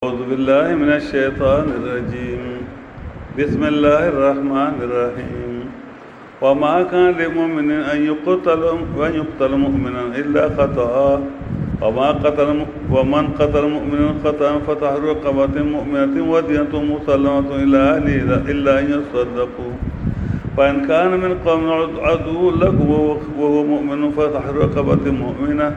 أعوذ بالله من الشيطان الرجيم بسم الله الرحمن الرحيم وما كان لمؤمن أن يقتل مؤمنا إلا خطأ ومن قتل مؤمنا خطأ فتحرير رقبة مؤمنة ودية مسلمة إلى أهله إلا أن يصدقوا فإن كان من قوم عدو لكم وهو مؤمن فتحرير رقبة مؤمنة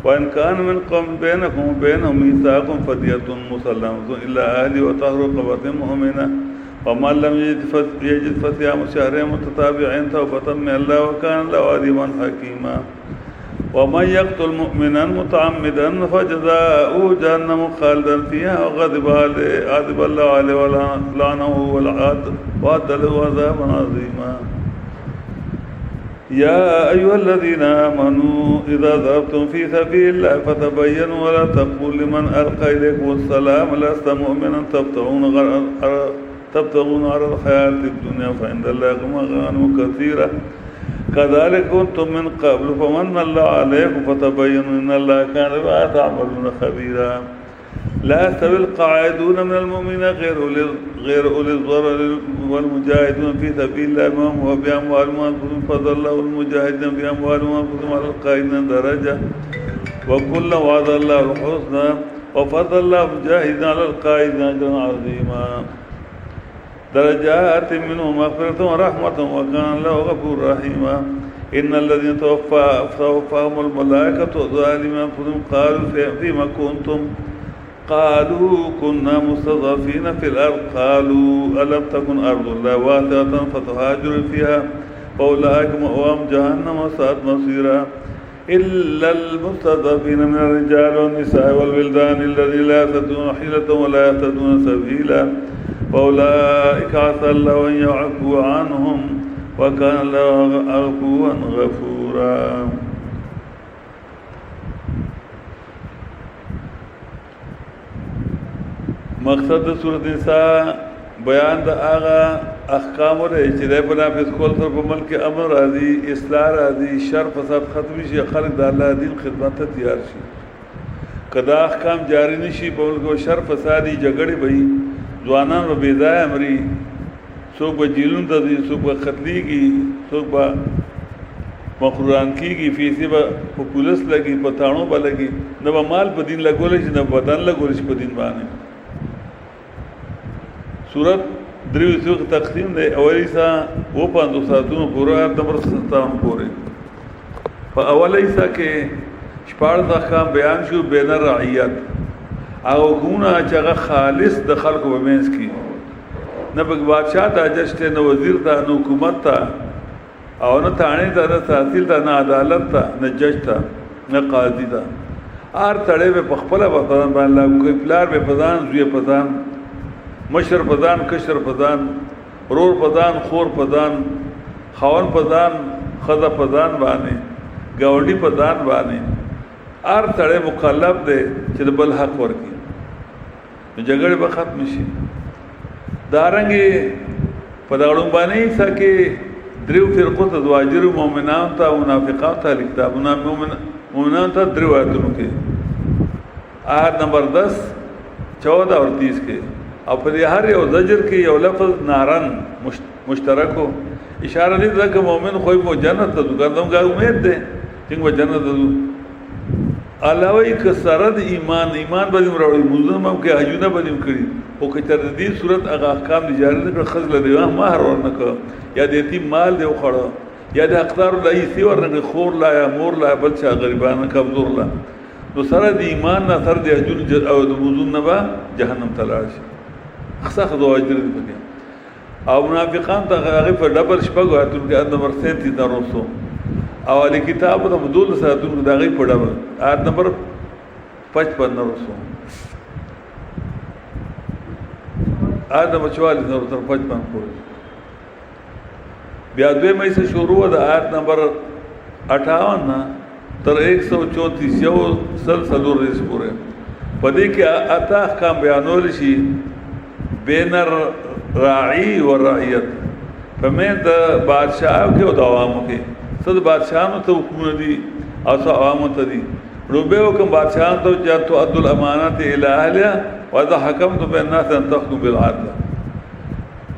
وإن كان من قوم بينكم وبينهم ميثاق فدية مسلمة إلى أهله وطهر رقبة مؤمنة ومن لم يجد فصيام شهرين متتابعين توبة من الله وكان الله عليما حكيما ومن يقتل مؤمنا متعمدا فجزاؤه جهنم خالدا فيها وغضب الله عليه ولعنه وأعد له عذابا عظيما يا أيها الذين آمنوا إذا ضربتم في سبيل الله فتبينوا ولا تقولوا لمن ألقى إليكم السلام لست مؤمنا تبتغون على الحياة الدنيا فعند الله مغانم كثيرة كذلك كنتم من قبل فمن الله عليكم فتبينوا إن الله كان بما تعملون خبيرا لا يستوي القاعدون من المؤمنين غير أولي الضرر والمجاهدون في سبيل الله وبأموالهم وأنفسهم فضل الله المجاهدين بأموالهم وأنفسهم على القائدين درجة وكلا وعد الله الحسنى وفضل الله المجاهدين على القائدين أجرا عظيما درجات منه مغفرة ورحمة وكان الله غفورا رحيما إن الذين توفاهم الملائكة ظالمين أنفسهم قالوا فيما كنتم قالوا كنا مستضعفين في الأرض قالوا ألم تكن أرض الله واسعة فتهاجروا فيها فأولئك مأواهم جهنم وساءت مصيرا إلا المستضعفين من الرجال والنساء والولدان الذين لا يهتدون حيلة ولا يهتدون سبيلا فأولئك عسى الله أن يعفو عنهم وكان الله عفوا غفورا. مقصد سورۃ نساء بیان د هغه احکام لري چې د نافذ کول تر په ملک امر راځي اصلاح راځي شر فساد ختم شي خلک د الله دین خدمت ته تیار شي کدا احکام جاری نشي په ملک شر فسادي جګړې وي ځوانان به بيځای امري څوک به جیلون ته دي څوک به قتلېږي څوک به مخوران کیږي فیسي به په پولیس لګي په تاڼو به لګي نه به مال په دین لګول شي نه بدن لګول شي په دین باندې. سورت دریو سو تقسیم دے اولی سا وہ 500 ساتون پورا آیت نمبر 57 پورے پا اولی سا کے شپار احکام بیان شو بین الرعیت آگو گونا چاگا خالص دخل کو بمینس کی نہ بادشاہ تا جشتے نہ وزیر تا نہ حکومت تا او نہ تانے تا نہ تحصیل تا نہ عدالت تا نہ جج تا نہ قاضی تا آر تڑے میں پخپلا پتان بان اللہ کوئی پلار میں پتان زوی پتان مشر پدان کشر پدان رور پدان خور پدان خاون پدان خزا پدان بانے گاونڈی پدان بانے آر تڑے مکلف دے چې بل حق ورکی جګړه به ختم شي دارنګي پداړو باندې سکه دریو فرقو ته واجر مؤمنان ته منافقان ته کتابونه مؤمنان ته دریو آیتونو کې آیت نمبر 10 14 اور 30 کې او پر هر یو زجر کې یو لفظ نارن مشترک ہو اشاره دې ده چې مؤمن خو په جنت ته ځګردم غا امید ده چې په جنت ته علاوه کثرت ایمان باندې مروړي مزم هم کې حجونه باندې کړی او که تر دې صورت هغه احکام دي جاری ده خزل دی مہر ورنک یا د یتیم مال دی خوړو یا د اقدار لای سی ورنک خور لا یا مور لا بل چا غریبانه کمزور لا نو سره د ایمان نه تر د حجون او د وضو نه با جهنم تلاړ شي خصخ دو اجر دی پکې او منافقان ته هغه په ډبل شپږو اتل کې نمبر 37 دروسو او علی کتاب د مدول ساتون د هغه په ډبل آیت نمبر 55 دروسو آیت نمبر 44 تر 55 پورې بیا دوی مې سے شروع د آیت نمبر 58 تر 134 یو سلسله ریس پورې پدې کې اته احکام بیانول شي بین الراعی والرعیت فمن د بادشاہ کې او د عوامو کې صد بادشاہانو ته حکم دي او عوامو ته دي روبے حکم بادشاہ تو جب تو عد الامانت الی اہلها واذا حکمت بین الناس ان تحکموا بالعدل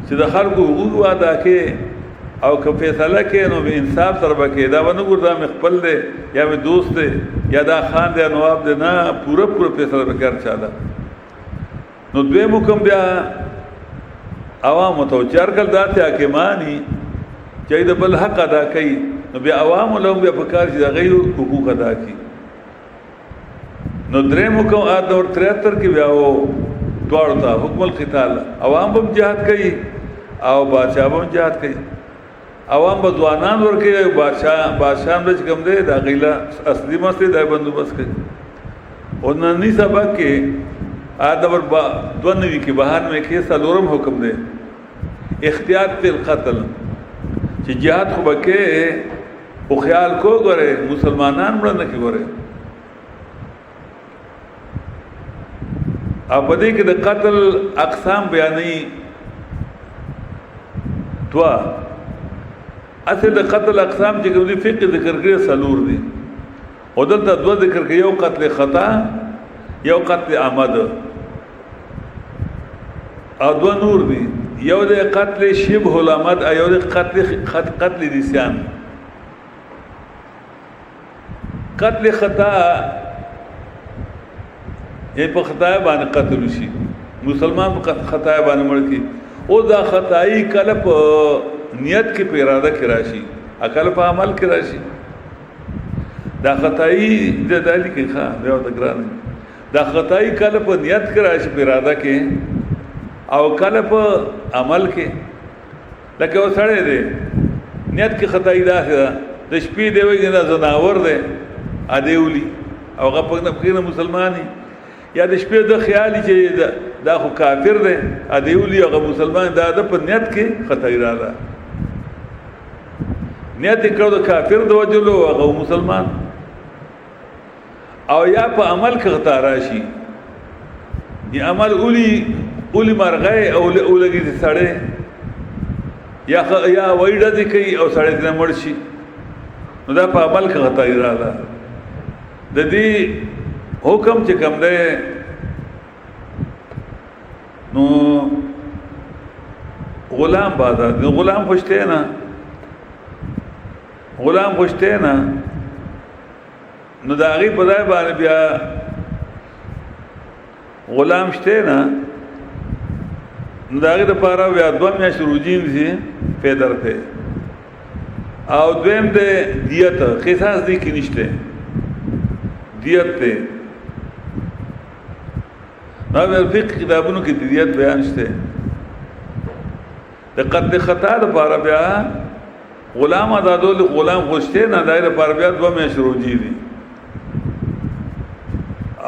چې د خلکو حقوق ادا کې او که فیصله کې نو به انصاف سره وکړي دا ونه ګوردا مې خپل دی یا مې دوست دی یا دا خان دی نواب دی نه پوره فیصله وکړ چاله نو دویم حکم بیا عوام ته چارکل داتې حاکمانی چې د بل حق ادا کوي نو بیا عوام له بیا په کار چې د غیر حقوق ادا کوي نو دریم حکم آیت نمبر 73 کې بیا و دواړو ته حکم القتال عوام هم جهاد کوي او بادشاہ هم جهاد کوي عوام به ځوانان ورکوي او بادشاہ به چې کوم دی دا غیله اصلي مسئله دا بندوبست کوي او نننی سبق کې آیت نمبر 92 کې 92 کې څلورم حکم دی احتیاط فی القتل چې جهاد خو بکې او خیال کو غره مسلمانان مړ نه کی غره او په دې کې د قتل اقسام بیانې دوا اصل د قتل اقسام چې کوم دي فقه ذکر کړی سلور دي او دلته دوا ذکر کړی یو قتل خطا یو قتل عمد او دوا نور دي یو د قتل شبه العمد او یو د قتل نسیان قتل خطا یہ په خطا باندې قتل شي مسلمان په خطا باندې مړ کی او دا خطائی کله په نیت کې په اراده کې راشي عقل په عمل کې راشي دا خطائی د دالی کې ښه بیا د ګران دا خطائی کله په نیت کې راشي په اراده کې او کله په عمل کې لکه وسړی دی نیت کې خطائی دا د شپې دی وایي دا زناور دی ادیولی او هغه په مسلمانی یا د شپې د خیالي چې دا خو کافر دی ادیولی هغه مسلمان دا د په نیت کې خطای راځه نیت کړو د کافر د وجلو هغه مسلمان او یا په عمل کې خطا راشي یا عمل اولی مرغه او لګي سړی یا وایډه دي کوي او سړی دې مړ شي نو دا په عمل کې خطای راځه د دې حکم چې کوم دی نو غلام بازار غلام خوشته نه نو دا غي په ځای باندې بیا غلام شته نه نو دا غي لپاره بیا دوه میاشتې روزین دي پیدر په او دویم د دیت قصاص دي کې نشته دیت ته نو په فقہ کتابونو کې دیت بیان شته د قتل خطا لپاره بیا غلام آزادول غلام خوشته نه دایره لپاره بیا دوه میاشتې روزي دي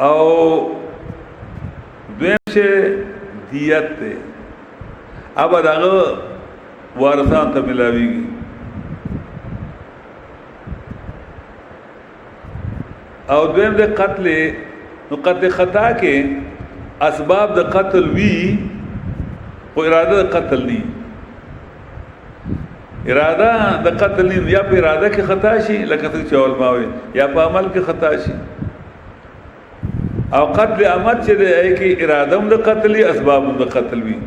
او دویم چې دیت ته اب داغه وارثان ته ملاويږي او دویم د قتل نو قتل خطا کې اسباب د قتل وی او اراده د قتل ني اراده د قتل ني یا په اراده کې خطا شي لکه څنګه چول ماوي یا په عمل کې خطا شي او قتل عمد چې دی کې اراده د قتل اسباب د قتل وی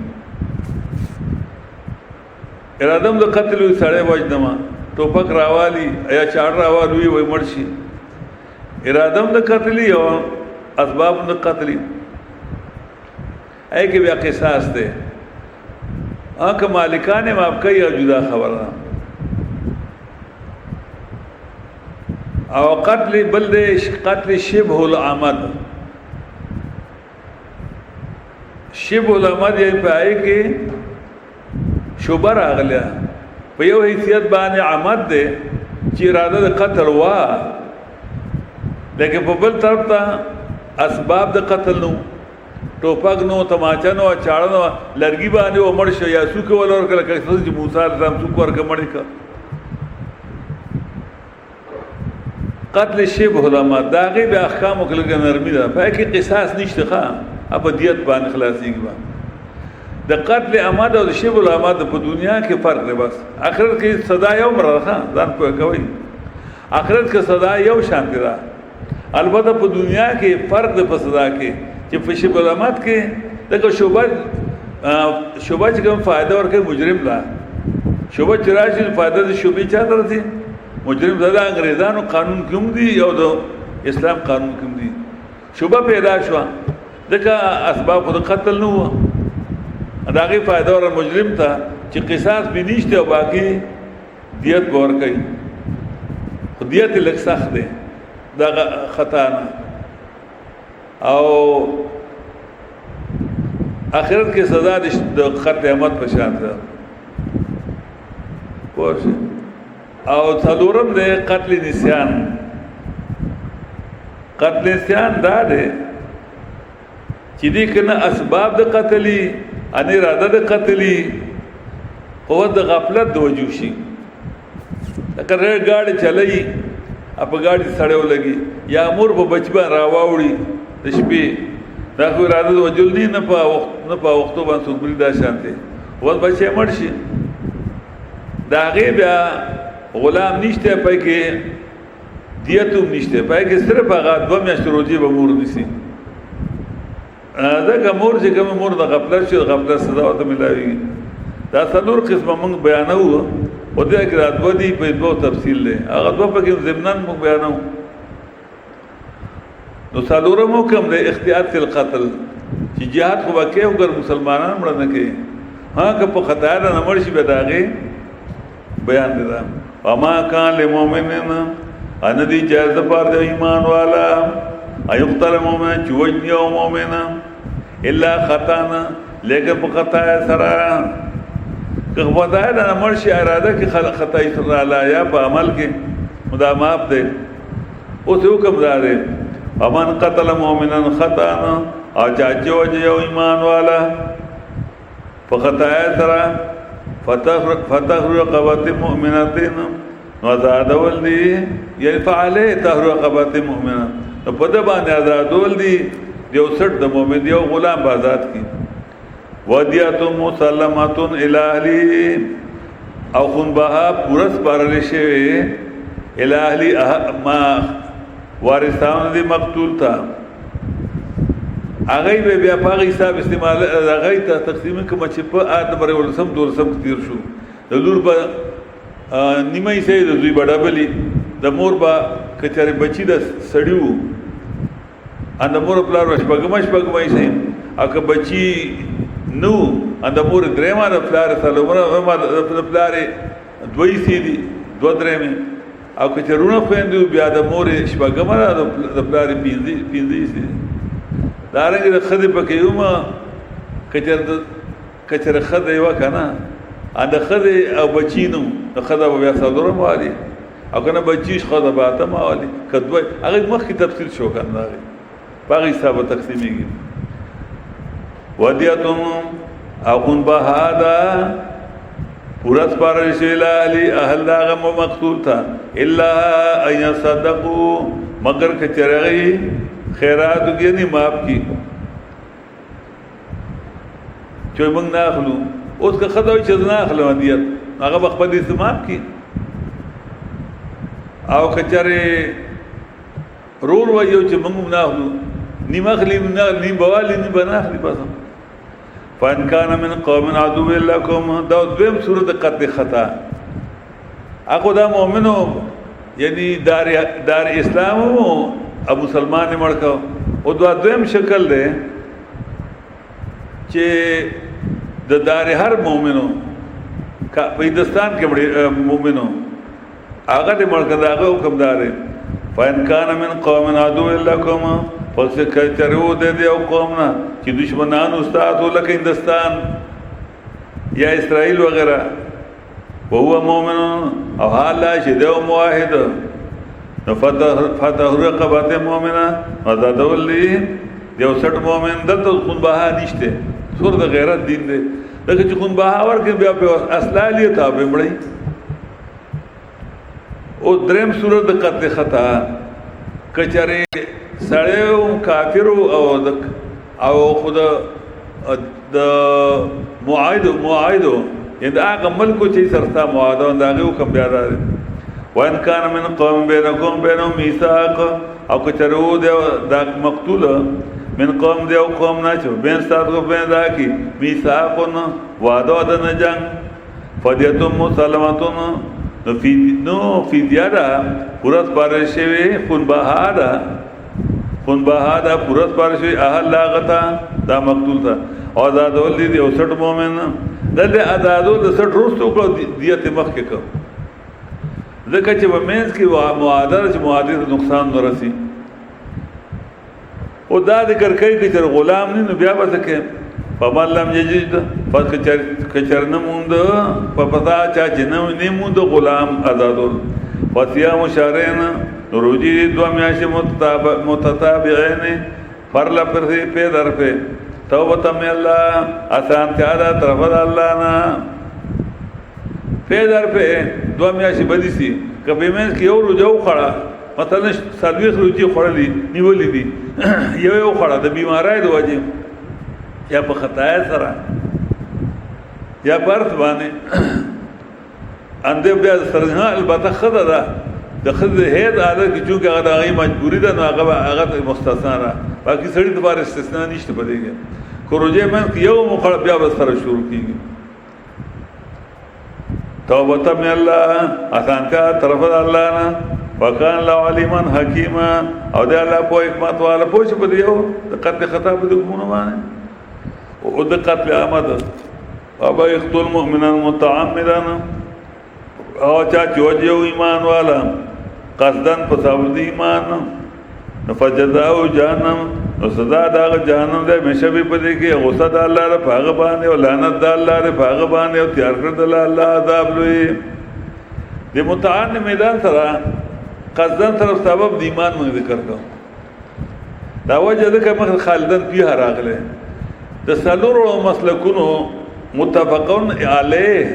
اراده د قتل وی سړی وجدما ټوپک راوالی یا چاړ راوالوي وای مرشي اراده د قتل او اسباب د قتل اے کہ بیا قصاص دے آنکھ مالکان معاف کئی او جدا خبرنا او قتل بلدے قتل شبه العمد شبه العمد یہ پائے کہ شبر آگلیا پہ یو حیثیت بانے عمد دے چی ارادہ دے قتل وا لیکن پہ بل طرف تا اسباب دے قتل نو ټوپک نو تماچا نو چاړه نو لرګي باندې و مړ شو یا سوک ولور کله کله چې موسی علیه السلام سوک ورکه مړ کا قتل شبه العمد دا غي به احکام کله نرمي ده په کې قصاص نشته ښا اب دیت باندې خلاصيږي د قتل عمد او شبه العمد په دنیا کې فرق دی بس آخرت کې صدا یو مرخه ځان په کوي آخرت کې صدا یو شان دی البته په دنیا کې فرق د فسدا کې چې په شی علامات کې دغه شوبه چې کوم فائدہ ورکړي مجرم لا شوبه چې راشي فائدہ د شوبې چا درته مجرم د انګريزانو قانون کوم دی او د اسلام قانون کوم دی شوبه پیدا شو دغه اسباب د قتل نو داغي فائدہ ور مجرم ته چې قصاص به نشته او باقي دیت ور کوي دیت لک سخت ده دا خطا نه او آخرت کې سزا د قیامت په شان ده پوه او څلورم ده قتل نسیان دا ده چې دې کنه اسباب د قتلي ان اراده د قتلي او د غفلت د وجو شي اگر گاڑی چلئی اپ گاڑی سړیو لګي یا امور په بچبا راواوړي د شپې دا خو اراده د وجل دي نه په وختو باندې سوبري دا شانته ول بچي مړ شي دا غي بیا غلام نشته پای کې دیتو نشته پای کې صرف هغه 2 میاشتې روزي به مور نسی دا کومور چې کوم مور د غفلت شي غفلت سزا ته ملاوي دا څلور قسمه موږ بیانو او دې کې راتبو دي په دوه تفصیل له هغه دوه په کې ضمنان موږ بیانو نو څلورم حکم د احتیاط فی القتل چې jihad خو وکي او ګر مسلمانان مړ نه کوي ها که په خطا نه مړ شي به داغه بیان دي دا اما کان للمؤمنین ان دي جائز پر د ایمان والا ايقتل مؤمن چوجنی او مؤمن الا خطانا لیکن په خطا سره که خدای دا مرشي اراده کې خطا سره لا یا په عمل کې مدامات ده او څه حکم دار امن قتل مؤمنا خطا او چاچو جو ایمان والا په خطا سره فتح رقبات مؤمناتین وزاد ولدي يفعل طهر رقبات مؤمنه په دې باندې آزادول دي یو سټ د مؤمن یو غلام آزاد کی ودیات مسلمات الاهلی او خون بها پورس بارل شوی الاهلی ما وارثان دي مقتول تا هغه به بیا په حساب استعمال هغه ته تقسیم کوم چې په آد بر ولسم دولسم تیر شو د لور په نیمه یې سي د دوی بڑابلی د مور با کچاره بچی د سړیو ان د مور پلار شپګمش سي اګه بچی نو ان د مور درېما د پلار سلامونه ما د پلار دوی سي دي دو درېمه او کچرونه خويندو بیا د مور شپګم د پلار پینځي سي دارنګ د خدي پکې یوما کچره خدي وکنه ان خدي او بچینو خدای بیا صدره مالي او کنه بچیش خدای باته مالي کدوې هغه مخکې تفصیل شو کنه باغ حساب تقسیمیږي ودیاتم اقن بهادا پورت پارش الاهلی اهل داغم مقتول تھا الا ان يصدقوا مگر کچرغی خیرات یعنی معاف کی چوي موږ نه اخلو اوس که خدای چې نه اخلو دیت هغه خپل دې معاف کی او کچره رور وایو چې موږ نه اخلو نیمه خلی نه نیم بوالی نه بناخلی بس فان کان من قوم عدو لكم دا دویم صورت قتل خطا اكو دا مؤمنو یعنی دار اسلام او مسلمان مړکو او دا دویم شکل دی چې د دار هر مؤمنو کا په هندستان کې مؤمنو هغه دې مړکو دا حکم دار فان کان من قوم عدو لكم پس کچرو دې او قومنا چې دشمنان استاد ولکه هندستان یا اسرائیل وغیرہ وهو مؤمن او حالا شدو موحد فتح رقبات مؤمنه وزادول لی دیو سټ مؤمن دلته خون بها نشته سور د غیرت دین دی دغه چې خون بها ورکه بیا په اصلالیه تابع مړی او دریم صورت د قتل خطا کچره سړیو کافرو او خود د معاهدو یعنی هغه ملکو چې سرتا معاهده دا غو کوم بیا ده وان کان من قوم بینکم بینهم میثاق او کچرو دا مقتول من قوم دیو قوم ناچو بین ساتھ کو بین دا کی میثاقن وعدو دا نجنگ فدیتم مسلمتن نو فدیه دا پورت پارشوی خون بہادا پورت پارشوی احل لاغتا دا مقتول تا او ازادول دی او 60 مومن دلے ازادول دا 60 روز تو کرو دیت مخ کے کرو ذکر چه بمینز کی معادر چه معادر نقصان نرسی او دا ذکر کئی کچر غلام نی نو بیا بسکے فمن لم یجد پس کچر نموند پپتا چاچی نموند غلام ازادول فسیام شهرین روجی دو میاش متتابعین فرلا پرسی پی در پی توبتا من اللہ آسان تیادا طرف دا اللہ نا پی در پی دو میاشی بدی سی کبھی میں کی یو رجو خڑا مثلا سلویخ رجی خڑا نیولی دی یو خڑا دا بیمارائی دو واجی یا پا خطای سرا یا پا ارث بانے اندے بیا سرنہا البتا خدا دا دا خد حید عادت کی چونکہ اگر آغای مجبوری دا نو آغا مستثنا را باقی سڑی دوبار استثناء نیشت پدے گیا کو رجے میں یو مقرر بیا بس سر شروع کی گئی توبتا من اللہ آسانتیا طرف دا اللہ نا وکان اللہ علیمان حکیما او دے اللہ پو حکمت والا پوچھ پدے ہو دا قتل خطا پدے کمونو مانے او دا قتل آمد ابا اقتل مؤمنا متعمدان او چاچی وجیو ایمان والا قصدن پسابد ایمان فجزاو جہنم نو صدا داغ جہنم دے مشبی پدے کہ غصہ دا اللہ رہ پاغ بانے و لعنت دا اللہ رہ پاغ بانے و تیار کرد اللہ عذاب لوئی دے متعان میدان سرا قصدن طرف سبب دیمان میں ذکر کرو دا وجہ دکھا مخل خالدن پیہا راغلے دا سلور و مسلکونو متفقون علیہ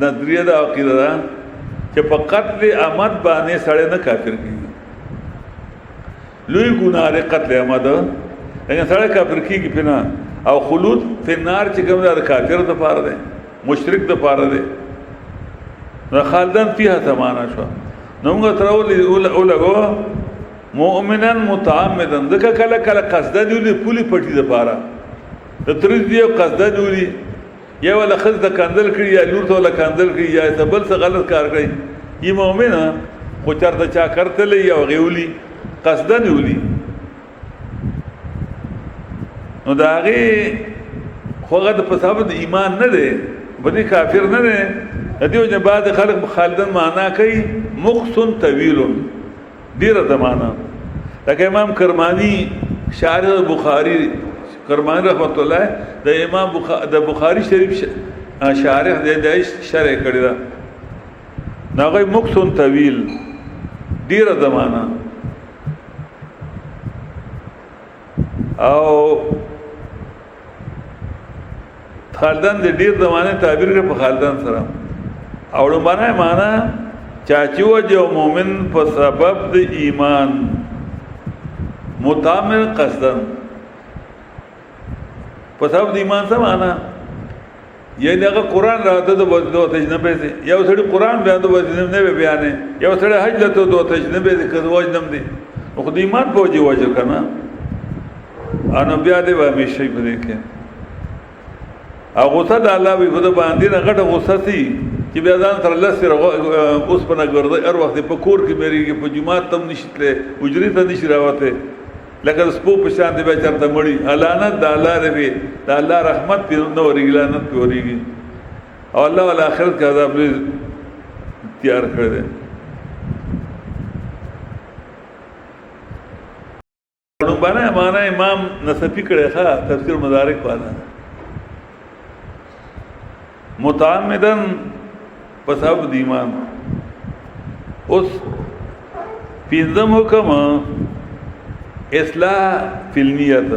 نظریہ دا عقیدہ دا کہ پا قتل عمد بانے سڑے نہ کافر کی لوی گناہ رے قتل عمد لیکن سڑے کافر کی پنا او خلود فی النار چکم دا کافر دا پارا دے مشرک دا پارا دے خالدن فیہا سمانا شوا نمگا تراؤ لگو مؤمنن متعمدن دکا کلا کلا قصدہ دیولی پولی پٹی دا پارا دا تریز دیو قصدہ دیولی یا والا خز دا کاندل کری یا لور تا والا کاندل کری یا ایسا بل سا غلط کار کری یہ مومن خوچار دا چا کرتے لئی یا غیولی قصدہ نیولی نو دا آگے خوغا دا پسابت ایمان ندے بدی کافر ندے دیو جن بعد خلق خالدن مانا کئی مقصن طویلن دیر دا مانا لیکن امام کرمانی شارح بخاری کرمانی رحمت اللہ دا امام دا بخاری شریف شارح دے شرح کردی دا ناغی مقصن طویل دیر زمانہ او خالدن دے دیر زمانے تعبیر کر پا خالدن سرم اوڑو مانا چاچو جو مومن پا سبب دے ایمان متعمل قصدن پا سبب دے ایمان سا مانا یعنی اگر قرآن رہتا تو دو تجنبے سے یا وہ سڑی قرآن بیان تو تجنبے بیانے یا وہ سڑی حج لتا دو تجنبے سے کس وجنم دے خود ایمان پہنچی وجہ کرنا آنو بیادے با ہمیشہ ہی بدیکھیں او غصہ دا اللہ بھی خدا باندین اگر غصہ سی کہ بیادان سر اللہ سر اس پنا گردہ ار وقت پا کور کی میری گی پا جماعت تم نشت لے اجری تا نشت رہواتے لیکن سپو پشان دے بیچار تا مڑی لعنت دا اللہ رہے دا اللہ رحمت پی نو ہو رہی گی لعنت پی ہو رہی گی اور اللہ والا آخرت کا عذاب لے تیار کر دے بانا مانا امام نصفی کڑے خواہ تفسیر مدارک بانا متعمدن پساب دیمان اس پینزم حکم اصلاح فی النیت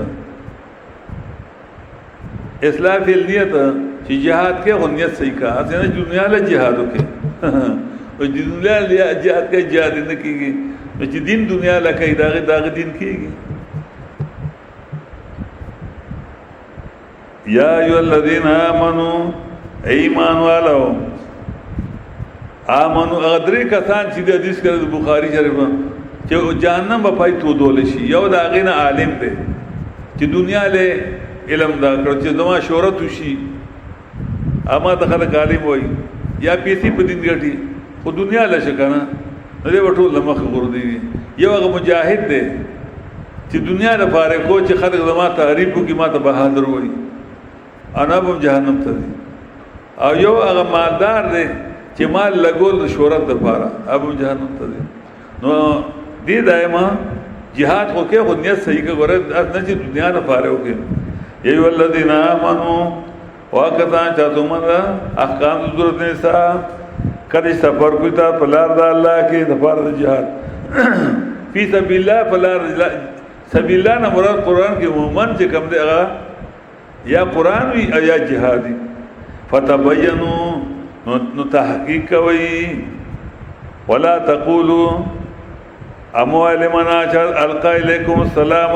اصلاح فی النیت چی جہاد کے غنیت صحیح کہا حسنا دنیا لے جہادو کے دنیا لے جہاد کے جہاد نہ کی گئی چی دین دنیا لے کئی داغ دین کی گئی یا ایوہ الذین آمنوا ایمان والو آمنو اغدری کسان چې د حدیث کې بخاری شریف چې جهنم په پای تو دول شي یو دا غینه عالم دی چې دنیا له علم دا کړ چې دما شهرت وشي اما د خلک عالم وای یا پیسې په دین ګټي خو دنیا له شکنه نه وټول لمخ ور دی یو هغه مجاهد دی چې دنیا لپاره کو چې خلک زما تعریف کوي ما ته بهادر وای انا به جهنم ته دی او یو هغه مالدار دی چې مال لګول شهرت لپاره ابو جهنم ته دی نو دې دایما jihad کو کې خو نیت صحیح کې ورته نه چې دنیا نه پاره وکي ایو الذین آمنو واکتا چاتومنه احکام ضرورت نساء کدی سفر کوي تا پلار د الله کې د فرض jihad فی سبیل الله پلار سبیل الله نه مراد قران کې عموما چې کوم دی هغه یا قران وی یا jihadی فتبینوا نو تحقیق کوي ولا تقولوا اموال منا القا الیکم السلام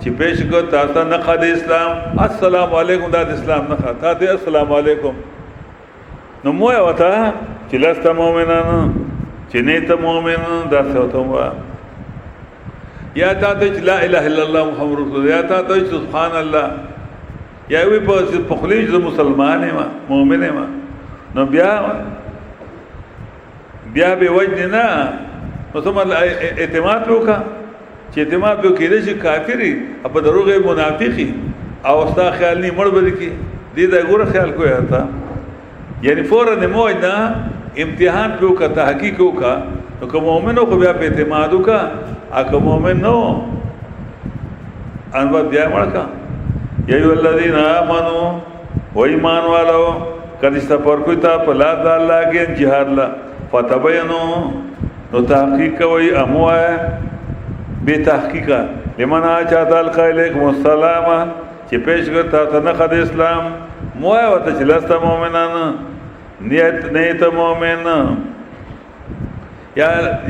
چې پیش کو تاسو نه خد اسلام السلام علیکم دا اسلام نه خاطه ته السلام علیکم نو مو وتا چې لست مؤمنان چې نه ته مؤمن دا څه وا یا تا ته لا اله الا الله محمد رسول یا تا ته سبحان الله یا وی په خلیج مسلمان ما مؤمن ما نو بیا به وجه نه نو ثم اعتماد وکا چې اعتماد وکړي چې کافری په دروغه منافقي او استا خیال نه مړ بل کی دې دا ګور خیال کوی تا یعنی فورا مو نه امتحان په وکا تحقیق وکا نو کوم مؤمنو خو بیا په اعتماد وکا اګه مؤمن نو ان بیا مړکا ایو الذین آمنو و ایمان والو کدی سفر کوي تا په لا د الله کې jihad لا فتبینو نو تحقیق کوي اموه به تحقیقا لمن اچات القیلکم السلام چې پیش کرتا ته نه خد اسلام موه وته چې لست مؤمنان نیت نه ته مؤمن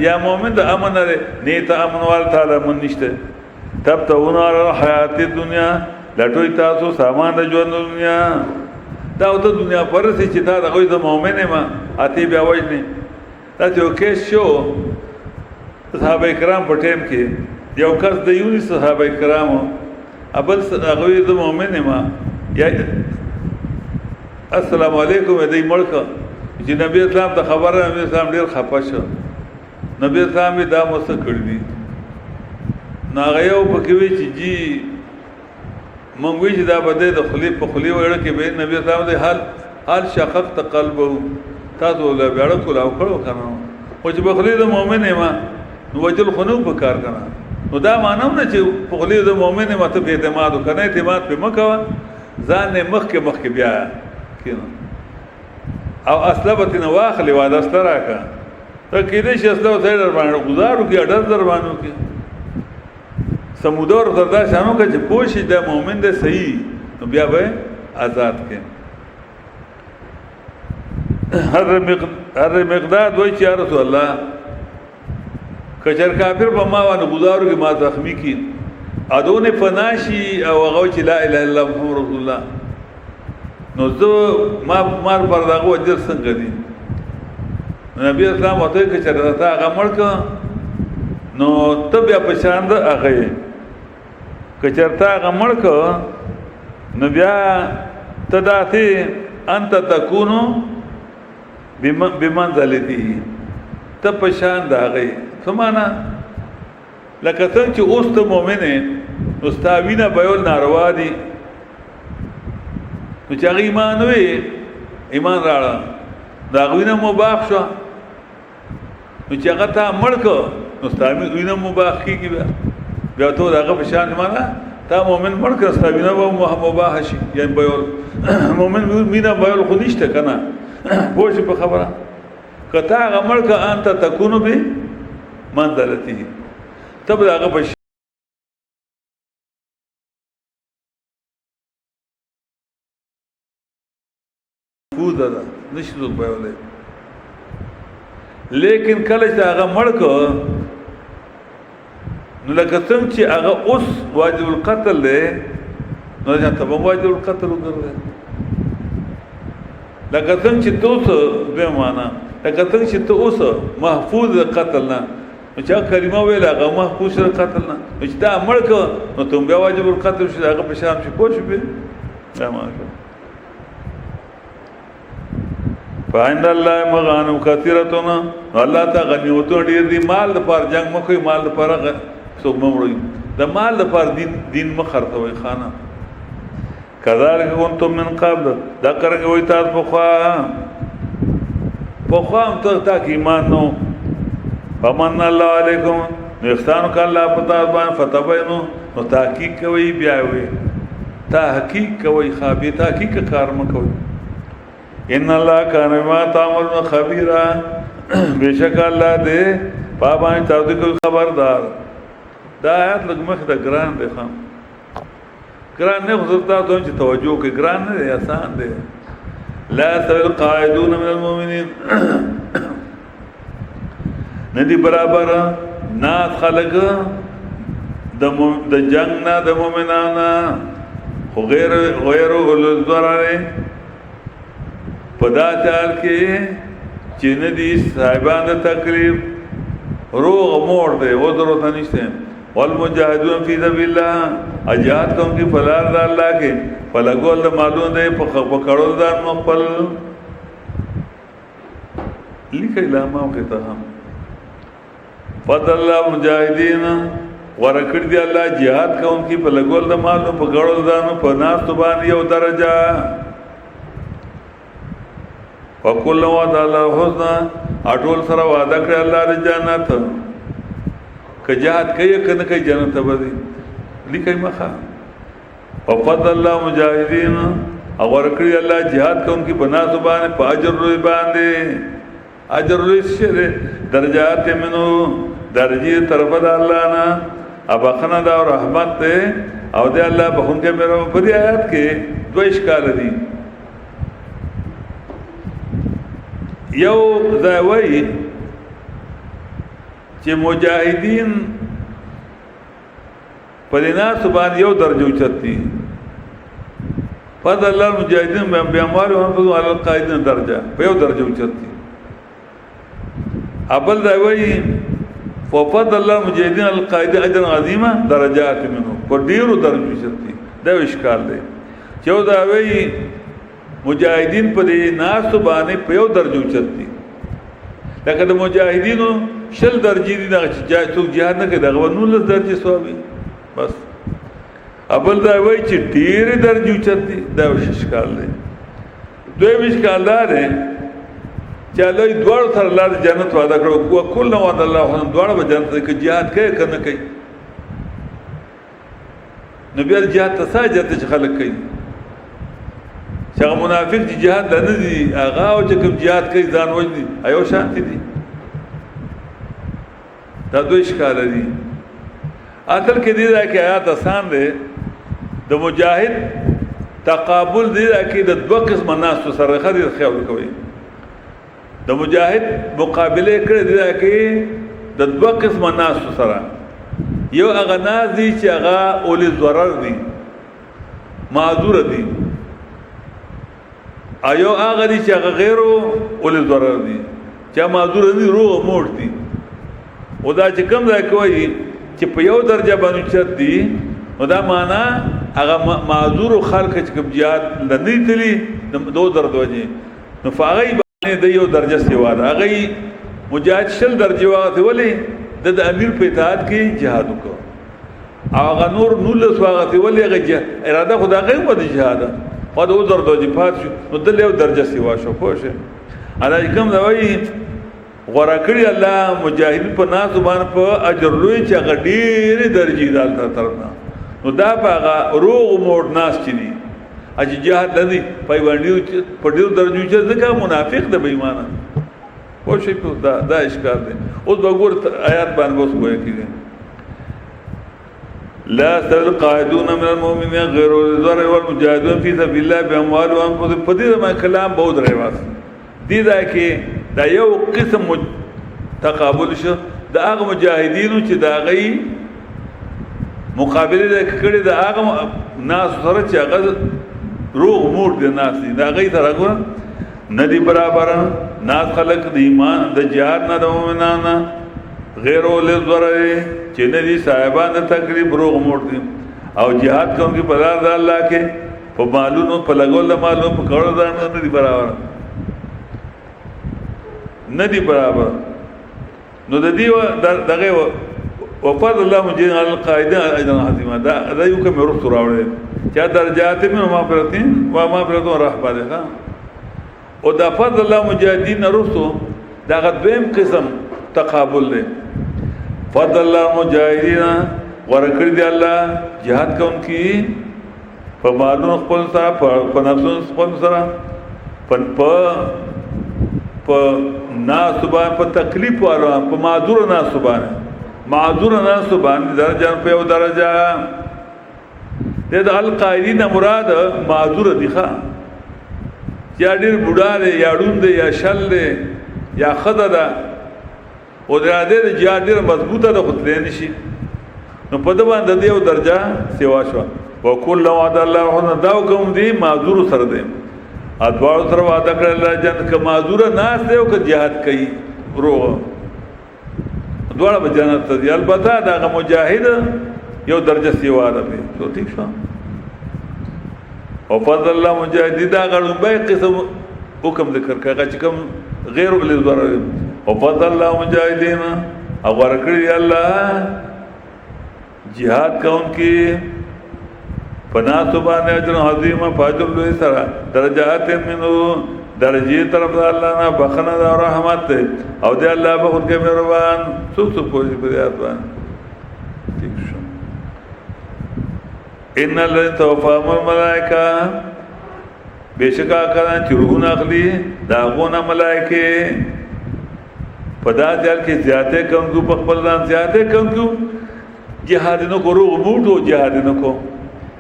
یا مؤمن د امن لري نیت امن وال تعالی من نشته تب ته ونار حیات دنیا لټوي تاسو سامان د ژوند دنیا دا د دنیا پرسه چې دا غوي د مؤمن ما اتی بیا وځني دا یو کیس شو صحابه کرام په ټیم کې یو کس د یونی صحابه کرامو ابل هغه د مؤمن ما یا السلام علیکم دې ملک چې نبی اسلام ته خبره نبی اسلام ډیر خپه شو نبی اسلام دا موسه کړی دي ناغیو پکې وی چې جی مونږ وی چې دا بده د خلیف په خلی وړ کې به نبی اسلام دې حال شققت قلبه تاسو له بیاړه کولا وکړو کنه او چې بخلی د مؤمن ما نو وجل خنو په کار کنه نو دا مانم نه چې بخلی د مؤمن ما ته اعتماد وکنه اعتماد په مکه ځان نه مخ کې بیا کینه او اسلبت نو واخلې واده ستراکا ته کې دې چې اسلو ته در باندې گزارو کې اډر در باندې کې سمودور دردا شانو کې چې پوښي د مؤمن د صحیح نو بیا به آزاد کې هر مقدار دوی چې رسول الله کچر کافر په ما باندې گزارو کې ما زخمی کی ادونه فناشي او هغه چې لا اله الا الله محمد رسول الله نو زه ما مار پر دغه وجر څنګه دي نبی اسلام وته کچر راته هغه مړک نو ته بیا په شان د هغه کچرتا هغه مړک نو بیا تداته انت تکونو بمنزلتی ته پشان دا غي سمانا لکه څنګه چې اوس ته مؤمن نو ستاوینه بهول ناروا دي نو چې ایمان وي ایمان راړه دا غوینه مباح شو نو چې هغه ته مړک نو ستاوینه مباح کیږي بیا ته هغه پشان معنا تا مؤمن مړک ستاوینه مباح شي یعنی بهول مؤمن مینا بهول خو نشته کنه پوښ په خبره کته هغه مړک انت تکونو به منزلتی تب هغه په فوزه نشو بهوله لیکن کله چې هغه مړک نو لکه څنګه چې هغه اوس واجب القتل له نو ځکه په واجب القتل وګرځي لکه څنګه چې توسو به معنا لکه څنګه چې ته اوس محفوظ د قتل نه، نو چې کلمه ویل هغه محفوظ د قتل نه، نو چې دا مړ کړه نو ته بیا واجب القتل شي، هغه په شان شي. پوه شوې؟ دا ماشاء فعند الله مغانم کثیرتنا، الله ته غنیمتونه ډیر دي. مال د پاره جنگ مکوئ، مال د پاره څوک مړوي، د مال د پاره دین مخرتوي خانه. کذالک کنتم من قبل، دا کرنګ وای تاسو په خوا هم ته کې ایمان نو. فمن الله علیکم، نو احسان وکړه الله په تاسو باندې، فتبینوا، نو تحقیق کوي، بیا وي تحقیق کوي، خابي تحقیق کار مکوئ. ان الله کان بما تعملون خبیرا، بیشک الله دې پابان تاسو کو خبردار. دا آیات لږ مخ د ګران دی، خام ګران نه حضرت ته چې توجه کوي، ګران نه دی، آسان دی. لا يستوي القاعدون من المؤمنين، ندی برابر ناس خلق د جنگ نه د مؤمنانو، خو غیر اولو ضرر پدا چال کې چې ندی صاحبان د تکلیف روغ موړ دی، و ضرورت نشته. والمجاهدون فی سبیل الله، اجازت کوم کی فلار د الله کې فلګول د مالون دی په کړو ځان خپل لیکي لامه وکړه. هم فضل الله مجاهدین، ورکړ دی الله jihad کوم کی په لګول د مالو په کړو ځان په ناس باندې یو درجه. وکل وعد الله الحسنى، اټول سره وعده کړی الله د جنت. که جهاد کوي کنه کوي جنت ته ودی لیکي مخه. وفضل الله مجاهدین، او ورکړي الله jihad کوونکی بنا زبان په اجر لوی باندې. اجر لوی شه درجات منو، درجه طرف د الله نه، ابخنه دا رحمت ته او د الله بخونکه مې په دې آیات کې دوه اشکال دي. یو ځای وایي چې مجاهدین په ناس باندې یو درجه اوچت دي. فضل الله مجاهدین به اموال او انفسهم علی القاعدین درجه په یو درجه اوچت دي. ابل دا وایي فضل الله مجاهدین علی القاعدین اجر عظیمه درجات منه، په ډیرو درجو اوچت دي. دا اشکال دی. چې دا وایي مجاهدین په دې ناس باندې په یو درجه اوچت دي، لکه د مجاهدینو 20 درجې دي، دا چې څوک jihad نه کوي دا 19 درجې ثوابي بس. ابل دا وایي چې ډېرې درجې اوچت دي، دا اشکال دی. دویم اشکال دا دی چې الله یې دواړو سره الله د جنت وعده کړو، وکل وعد الله الحسنى، دواړه به جنت کې jihad کوي که نه کوي. نو بیا jihad ته څه حاجت چې خلک کوي؟ چې هغه منافق چې jihad نه دي هغه، او چې کوم jihad کوي ځان وژني، ایو شانتي دي. دا دوه اشکال دي. اصل کې دې دا کې آیات آسان دی. د مجاهد تقابل دې دا کې د دوه قسم ناس سره خري خیال کوي. د مجاهد مقابله کړي دې دا کې د دوه قسم ناس سره. یو هغه ناس دي چې هغه اول ضرر دي، معذور دي، ایو هغه دي چې هغه غیرو اول ضرر دي، چې معذور دي، روغ موړ دي. او دا چې کوم ځای کوي چې په یو درجه باندې چت دي، نو دا معنا هغه معذور خلک چې کوم jihad لنی تلی دو درجه وځي، نو فغی باندې د یو درجه سیوا ده. هغه مجاهد 20 درجه واغته ولی د امیر په اطاعت کې jihad وکړ، هغه نور 19 واغته ولی هغه اراده خدای غو د jihad خو د عذر د جهاد شو، نو د یو درجه سیوا شو. پوه انا کوم دا وایي غوړه کړی الله مجاهدین په ناس باندې په اجر لوی چې غډیر درجه دالته ترنه. نو دا هغه روغ موړ ناس چي دي اج جهاد لدی پای باندې په ډیر درجه چې ځکه منافق د بې ایمان. پوه شئ دا اشکال دی. اوس وګور آیات باندې اوس وایي کیږي لا يستوي القاعدون من المؤمنين غير أولي الضرر والمجاهدون في سبيل الله بأموالهم وأنفسهم. په دې باندې کلام بود رواس دي دا کې دا یو قسم تقابل شو د هغه مجاهدینو چې دا غي مقابله کړي د هغه ناس سره چې هغه روغ موړ دي، ناس دي دا غي سره ندي برابر ناس خلق د ایمان د جهاد نه د مومنانا غیر اول ضرر چې نه دي صاحبان د تکلیف روغ موړ دي او جهاد کوونکی په لار د الله کې په مالونو په لګول مالونو په کړه ځان نه دي برابر نه دي برابر نو د دې دغه وفضل الله مجين على القائدين ايضا عظيما دا یو کوم ورته راوړل چې درجات من ما پرتين و ما پرتو رهبر ده او دا فضل الله مجاهدین رسو دا غدویم قسم تقابل ده فضل الله مجاهدین ورکړي دی الله jihad کوونکی په مالونو خپل سره په نفسونو خپل سره په ناسبان په تکلیف والو په معذور ناسبان درجه په یو درجه د القائدین مراد معذور دي ښا یا ډیر بوډا دی یا ډوند دی یا شل دی یا خدای ده او د دې جهاد ډیر مضبوطه ده خو تلې نشي نو په دې باندې د یو درجه سیوا شو وکول وعد الله هو دا کوم دی معذور سره دی ادوار سره وعده کړل الله جنت ک معذور ناس دی او ک جهاد کوي روغ دواړه به جنت ته دی البته دا مجاهد یو درجه سیوا ده نو ٹھیک شو او فضل الله مجاهد دا غړو به قسم حکم ذکر کړه چې کوم غیر ول ضرر او فضل الله مجاهدین او ورکړي الله jihad کوونکی پنا سبحانه اجر عظیم فاجر له سره درجات منو درجه طرف الله نه بخنه او رحمت او دی الله بخون کې مهربان سو پوری پریاتوان ٹھیک شو ان الذين توفاهم الملائکه بشکا کړه چې روحونه اخلي دا غونه ملائکه پدا ځل کې زیاته کوم په خپل ځان زیاته کوم جهاد نو کو روح موټو جهاد نو کو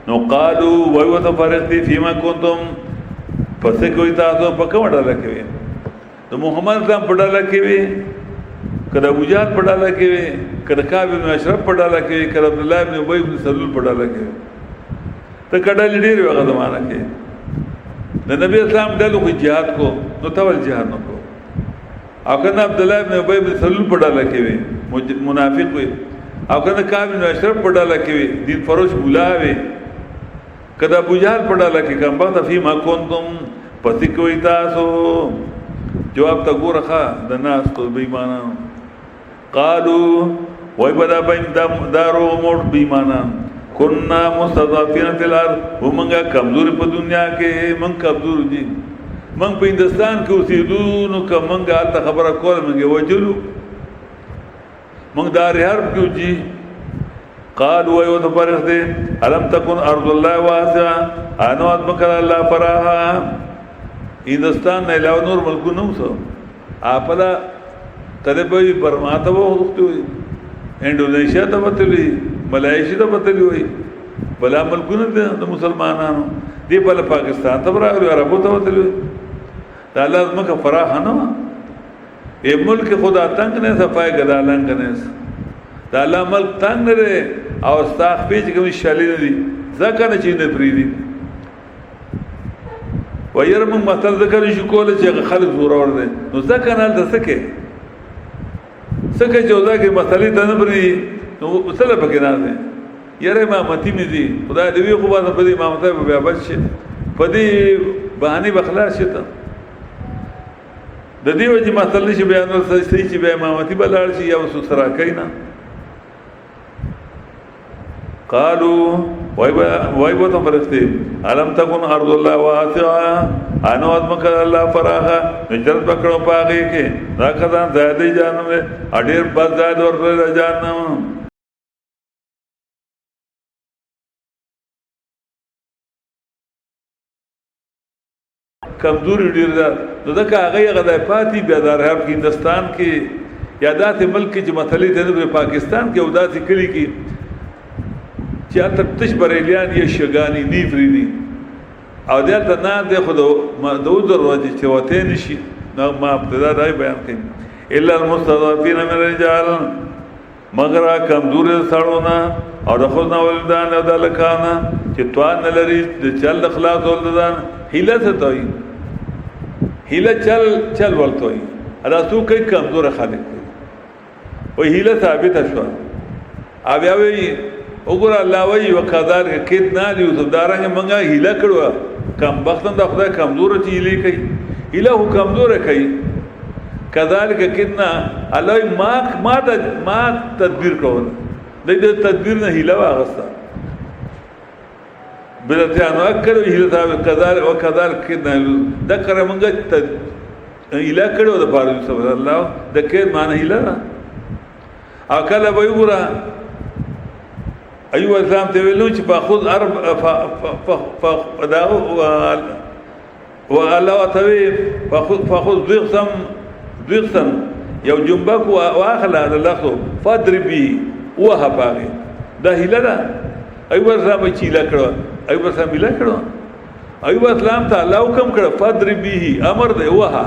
نو قالو وایو ته فرقتي فيما كنتم پس کوئی تاسو په کومه ډله کې وي نو محمد زم په ډله کې وي کله وجاد په ډله کې وي کله کعب بن اشرف په ډله کې وي کله عبد الله بن ابي بن سلول په ډله کې وي ته کډه لډیر وغه زمانہ کې د نبی اسلام ډلو کو jihad کو نو تول jihad نو کو او کنه عبد الله بن ابي بن سلول په ډله کې وي منافق وي او کنه کعب بن اشرف په ډله کې وي دین فروش مولا وي کدا ابو جہل پڑھا لکه کم بات فيما كنتم پس کوئی تاسو جواب تا ګور ښه د ناس تو بېمانه قالو وای بدا بین دارو موټ بېمانه كنا مستضعفين في الارض ومنګه کمزور په دنیا کې من کمزور دي من په هندستان کې اوسېدو نو کومنګه ته خبره کول منګه وجلو من دار حرب کې وځي قالوا ايوه فرحت الم تكن ارض الله واسعه انو ادمکر الله فراها هندستان نه علاوه نور ملکونه وسو اپلا تلبي برما ته وختي انډونیشیا ته وتلی ملایشیا ته وتلی وي بلا ملکونه د مسلمانانو دی په پاکستان ته راغلي عربو ته وتلی تعالی ادمکر فراها نو ای ملک خدا تنگ نه صفای ګدالان کنه دا الله ملک تنگ نه او استاخ پیچ کوم شالي نه دي ځکه نه چې نه پریدي ويرم مثل ذکر شو کول چې خلک زور اور دي نو ځکه نه د سکه جوزا کې مسلې ته نه پریدي نو وسله پکې نه ده یره ما متي مې دي خدای دې خو باندې په دې امامت به بیا بچ په دې بهاني بخلاص شته د دې وجه مسلې چې بیان ورسې چې به امامتي بلار شي یا وسو سره کینا قالوا وایبو ته فرسته علم تكن ارض الله واسعه انو ادمکر الله فراغه نجرت پکړو پاږي کې راکدان زیادې جانم اډیر بد زیاد ورته جانم کمزوري ډیر ده نو دا هغه غدای پاتې بیا دار هر هندستان کې یادات ملک چې مثلې د پاکستان کې او داسې کلی کې چې تفتش بریلیان یې شګانی نی فریدي او دلته نه د خود مدود ورځي چې وته نشي نو ما ابتدا راي بیان کړم الا المستضعفين من الرجال مگر کمزور سړونه او د خود نه ولدان او د لکانه چې توان لري د چل اخلاص ولدان هله ته توي هیله چل ولته وي دا څوک کوي کمزور خلک کوي او هیله ثابت شو او بیا وی وګوره الله وی وقدر کدنا یوسف دارنګ منګه هیله کړو کم وختم د خدای کمزور چی هیله کوي هیله هو کمزور کوي کذالک کدنا الله ما تدبیر کول د تدبیر نه هیله واغستا بلتیانو اکلو هیله ثابت کذالک وکذالک کدنا ذکر منګه هیله کړو د پاره یوسف الله د کې معنی هیله او کله به وګوره ایوب اسلام ته ویلو چې فاخذ ارب فداو والله توي فاخذ ضغثا یو جنبک واخلا لخو فضربي وهباغي دا هیله ده ایوب اسلام چې هیله کړو ایوب اسلام هیله کړو ایوب اسلام ته الله حکم کړ فضربي امر ده وها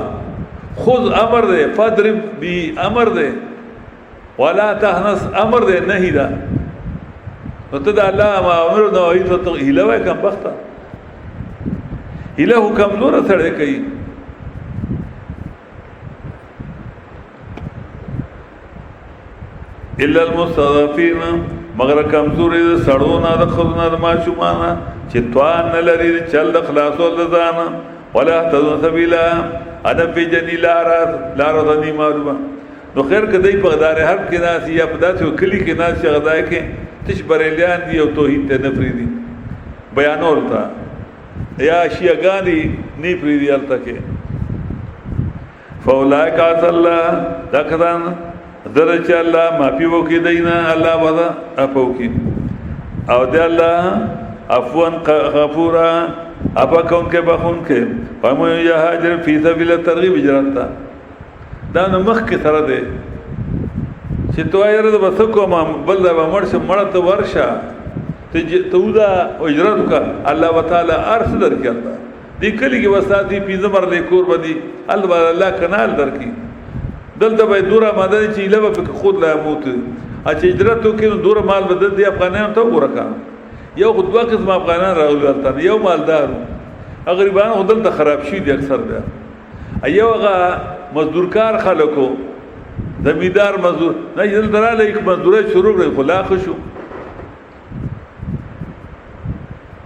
خذ امر ده فضربي امر ده ولا تهنس امر ده نهي ده نو ته دا الله ما امر نو هیڅ ته هیله وای کم بخته هیله هو کمزور سره کوي الا المستضعفين مگر کمزور سړونه د خلونه د ماشومانه چې توان نه لري چل د خلاصو لزان ولا تذ سبيلا انا في جنيلا لار ذني معلومه نو خیر کدی په غدار هر کې ناس یا په داسې کلی کې ناس غدای کې تش بریلیان دی او توحید ته نفریدي بیانول تا یا شیعاګانی نی پریدي الته کې فاولائک الله ذکران درچ الله معفي وکي دینا الله ودا اپو کې او دی الله عفوا غفورا اپا کون کې بخون کې پمو یا هاجر فی سبیل الترغیب اجرتا دا نو مخ کې سره دی چې تو یې رد بس کوم بل دا مرشه مړه ته ورشه ته ودا اجرت کا الله تعالی ارس درکې الله دې کلی کې وساتي پیزمر له کور بدی الله کنال درکې دلته به دوره مدد چې لبه په خود لا موت چې اجرت کې دوره مال بدل دی افغانانو ته ورکا یو خدوا قسم افغانان راغلي یو مالدار غریبان خدل ته خراب شي دي اکثر ده ایو هغه مزدور کار خلکو زمیدار مزدور نه یل دراله یک مزدوره شروع کړي خلاص شو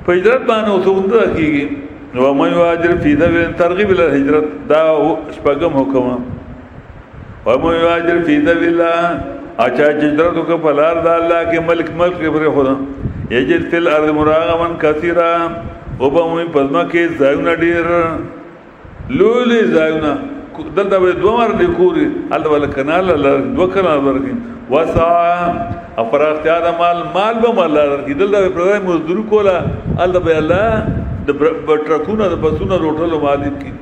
په هجرت باندې اوسوند کیږي نو مې واجر فی سبیل ترغیب ال هجرت دا شپږم حکم او مې واجر فی سبیل الله اچھا هجرت کو په لار د الله کې ملک پر خدا یجد فی الارض مراغما کثیرا او به مې پزما کې ځایونه ډیر لولې ځایونه دلته به دومره لیکوري الله ول کنال دو کنال ورګي وسع افراختیا د مال به مال ورګي دلته به پرای مزدور کولا الله به الله د ټرکونه د بسونه روټلو مالک کی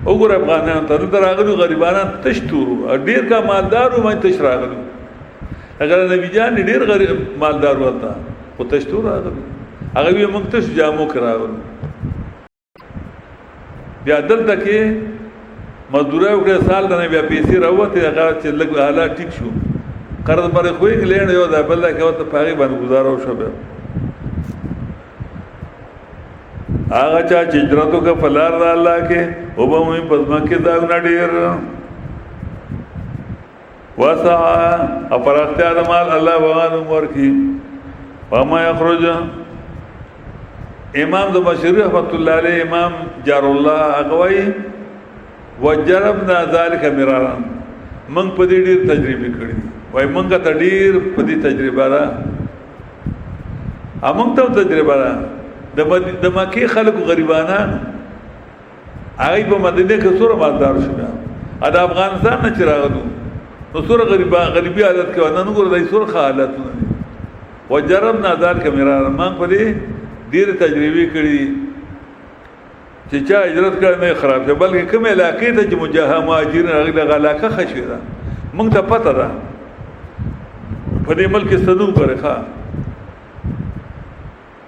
وګوره افغانان ته راغلو غریبانان تشتورو ډیر کا مالدارو مې تش راغلو اگر نبی جان ډیر غریب مالدار وتا او تشتور راغلو هغه یې موږ ته جامو کراغلو بیا دلته کې مزدوره وکړه سال نه بیا پیسې راوته هغه چې لګ حالات ټیک شو قرض باندې خوې لین یو دا بل کې وته پاغي باندې گزارو شو به هغه چې هجرتو کا فلار د الله کې او به مې پزما کې دا نډیر واسع افراختیا د مال الله وانه ورکی وما يخرج امام د بشری رحمت الله علیه امام جار الله اغوی وجربنا ذلك مرارا من په دې ډیر تجربه کړې وای مونږه ته ډیر په دې تجربه را امون ته تجربه را د مکه خلکو غریبانان هغه په مدینه کې سور مالدار شو دا افغانستان نه چراغلو نو سور غریبي حالت کې ونه نګور دای سور حالت وجربنا ذلك مرارا من په دې ډیر تجربه کړې چې چا هجرت کړ نه خراب شه بلکې کوم علاقې ته چې مهاجرین هغه علاقه خشيره موږ ته پته ده په دې ملک صدو پرخه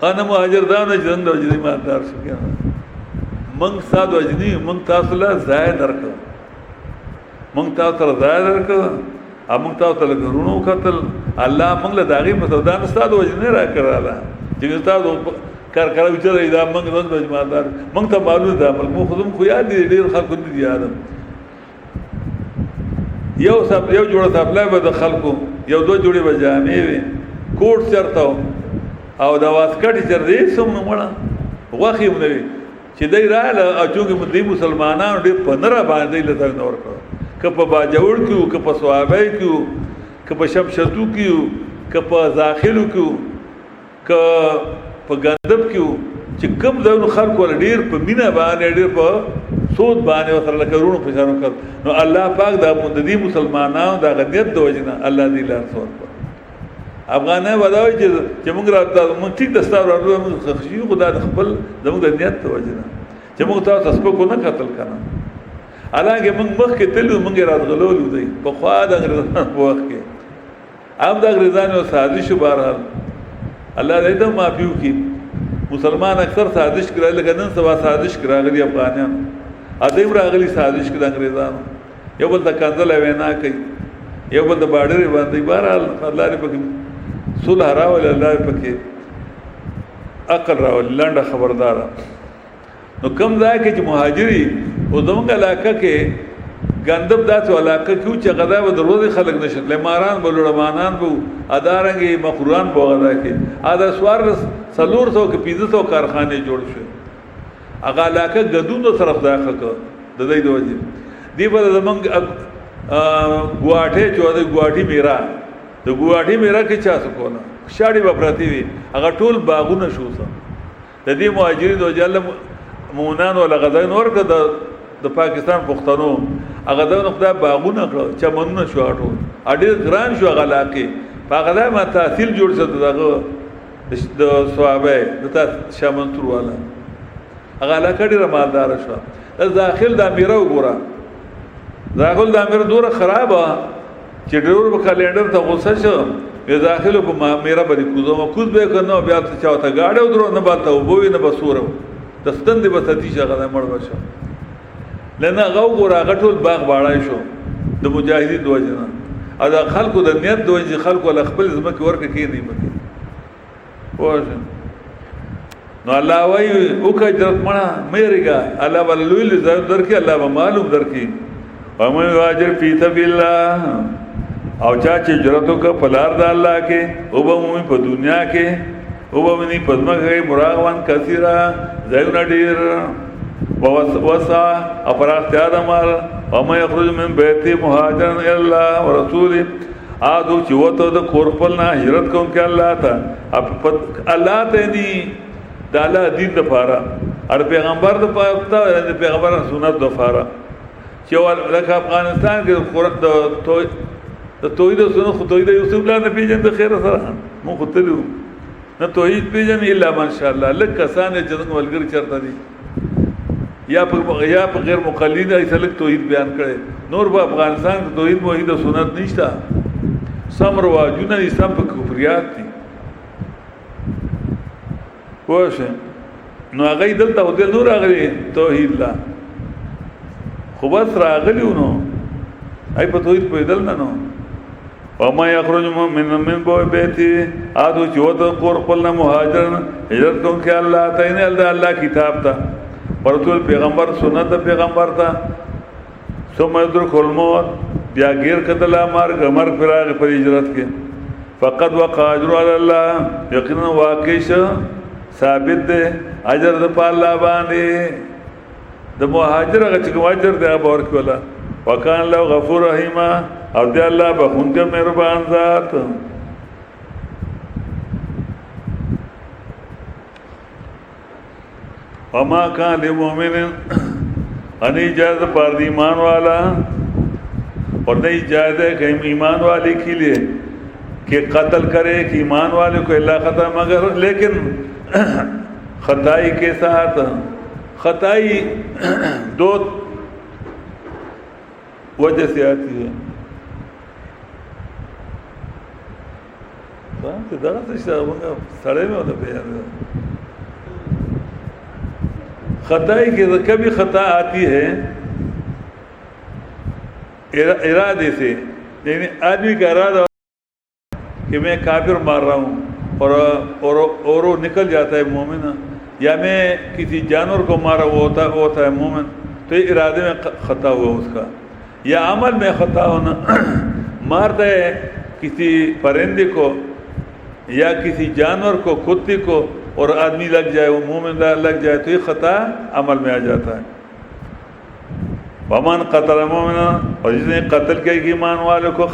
انا مهاجر دان ژوند او جدي مالدار شو موږ ساده اجنی موږ تاسو له زائد درکو موږ تاسو له زائد درکو موږ تاسو له غرونو قتل الله موږ له داغي په سودان ساده اجنی را کړاله چې تاسو کار کړو چې دا موږ نن د جماعتدار موږ ته معلوم ده موږ خودم خو یاد دي ډېر خلکو نه دي یاد یو جوړه سپلای به د خلکو یو دو جوړې به جامې وي کوټ چرته او د واسکټ چرته سم نه مړه غوښې هم نه وي چې دی راغله او چونکې دوی مسلمانانو ډېر په نره باندې لته نه ورکړه که په باجوړ کې وو که په صوابۍ کې وو که په شمشتو کې وو که په داخلو کې وو که په ګندب کې وو چې کوم ځایونو خلکو ول ډېر په مینه باندې ډېر په سود باندې ورسره لکه وروڼو په شان وکړ نو الله پاک د دې مسلمانانو د غنیت د وجې نه الله دې لار څه ورکړه افغانان وداوي چې موږ راته موږ ټیک د ستاسو راځو موږ خشي خدا د خپل زموږ د نیت د وجې نه چې موږ تاسو سپکو نه قتل کنه حالانکه موږ مخکې تلو موږ راغلولو دی په خوا د انګريزانو په وخت کې هم د انګريزانو سازش بهرحال الله دې ته معافي وکړي مسلمان اکثر سازش کړي لکه نن سبا سازش کراغلي افغانان ادم راغلي سازش کړي انګريزانو یو بل د کنځل وینا کوي یو بل د باډر باندې بهرحال الله دې پکې صلح راول الله پکې عقل راول لنډه خبردار نو کم ځای کې چې مهاجري او زموږ علاقه کې ګندب داسې علاقه کې چې غذا به د ورځې خلک نشي لماران به لړمانان به ادارنګې مخوران به غذا کې ادا سوار 400 کې 500 کارخانه جوړ شو هغه علاقه ګدونو طرف داخله کو د دې د وجه دی په زمونږ ګواټه چوده ګواټي میرا د ګواټي میرا کې چا څه کوله شاړي وپراتی وي هغه ټول باغونه شو سم د دې مهاجرین او جل مونان ولا غذا نور که د پاکستان پښتنو هغه د خدای باغونه کړو چمنونه شو ټول اډیر ګران شو هغه علاقه هغه د ما تحصیل جوړ شو دغه د صوابه د شامنتور والا هغه علاقه ډیره مالدار شو داخل د امیره وګوره داخل د امیره دوره خرابه چې ډېر په کلندر ته غوسه شو یو داخلو په میرا باندې کوز به کنه بیا ته چاته گاډه ودرو نه باته وبوي نه بسورو د ستند به ستې شغله مړ وشو لنه غو ګور هغه ټول باغ باړای شو د مجاهدین د وجنه ادا خلکو د نیت د وجه خلکو ل خپل زمکه ورکه کې نه مکه وژن نو الله وای او کا جرت مړه مېریګا الله ولویل زر درکې الله به معلوم درکې او مې واجر فی سبیل الله او چا چې جرأت وکړ په لار د الله کې او به مومي په دنیا کې او به مني پدمغه مراغوان کثیره زایونه ډیر وسع افراختیار مال او ما یخرج من بیت مهاجرا الی الله ورسوله ادو چې وته د کور خپل نه هجرت کوم کې الله ته الله ته دی د الله دین د پاره ار پیغمبر د پاره د پیغمبر سنت د پاره چې لکه افغانستان کې قرآن د توحید سنت خو توحید یوسف الله نه پیژن د خیر سره مو خطلو نه توحید پیژن الا ماشاء الله لک کسان چې څنګه ولګر چرته دي یا په غیر مقلد ایسه لک توحید بیان کړي نور په افغانستان کې توحید موحد سنت نشته سمر واجونه اسلام په کفریات دي واشه نو هغه دلته ودل نور راغلي توحید لا خو بس راغلی نو ای په توحید په دل نه نو او ما یخرج من بیتی ادو چوت قر قلنا مهاجرن هجرت کوم کې الله تعالی الله کتاب تا ورته پیغمبر سنت پیغمبر تا ثم يدرك الموت بیا غیر کتل مرګ فراغ پر هجرت کې فقد وقع اجر علی الله یقینا واقع ثابت ده اجر د الله باندې د مهاجر هغه چې مهاجر دی هغه ورکړه ولا وکان الله غفور رحیم او دی الله بخونکه مهربان ذات وما کان للمؤمن ان اجازت پر ایمان والا اور نہیں اجازت ہے کہ ایمان والے کے لیے کہ قتل کرے کہ ایمان والے کو اللہ خطا مگر لیکن خطائی کے ساتھ خطائی دو وجہ سے آتی ہے سڑے میں ہوتا بیان خطائی کے کبھی خطا آتی ہے ارادے سے یعنی آدمی کا ارادہ کہ میں کافر مار رہا ہوں اور وہ نکل جاتا ہے مومن، یا میں کسی جانور کو مارا وہ ہوتا ہے مومن، تو یہ ارادے میں خطا ہوا اس کا، یا عمل میں خطا ہونا، مارتا ہے کسی پرندے کو یا کسی جانور کو، کتے کو، اور آدمی لگ جائے، وہ مومن لگ جائے، تو یہ خطا عمل میں آ جاتا ہے۔ ومن قتل مومنا، اور جس نے قتل کیا ایمان والے کو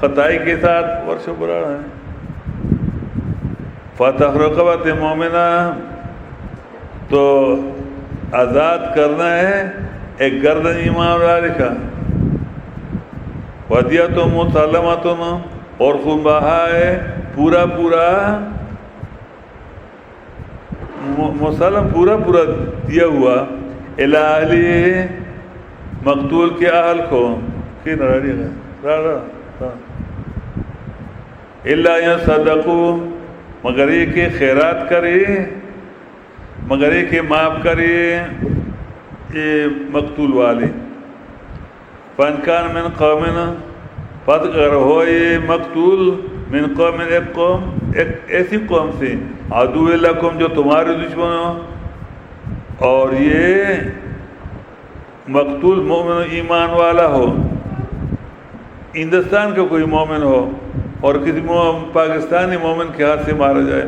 خطائی کے ساتھ، ورش برا ہے، فتح رقبت مومنا، تو آزاد کرنا ہے ایک گردن ایمان والے کا، ودیت مسلمۃ، اور خون بہا ہے پورا مسلم پورا دیا ہوا، الی اہلی، مقتول کے اہل کو، الا یصدقوا، مگر یہ کہ خیرات کرے، مگر یہ کہ معاف کرے یہ مقتول والے، فان کان من قومنا، پس اگر ہو یہ مقتول من قوم، ایک ایسی قوم سے، عدو لکم، جو تمہارے دشمن ہو، اور یہ مقتول مومن ایمان والا ہو، ہندوستان کا کوئی مومن ہو اور کسی پاکستانی مومن کے ہاتھ سے مارا جائے،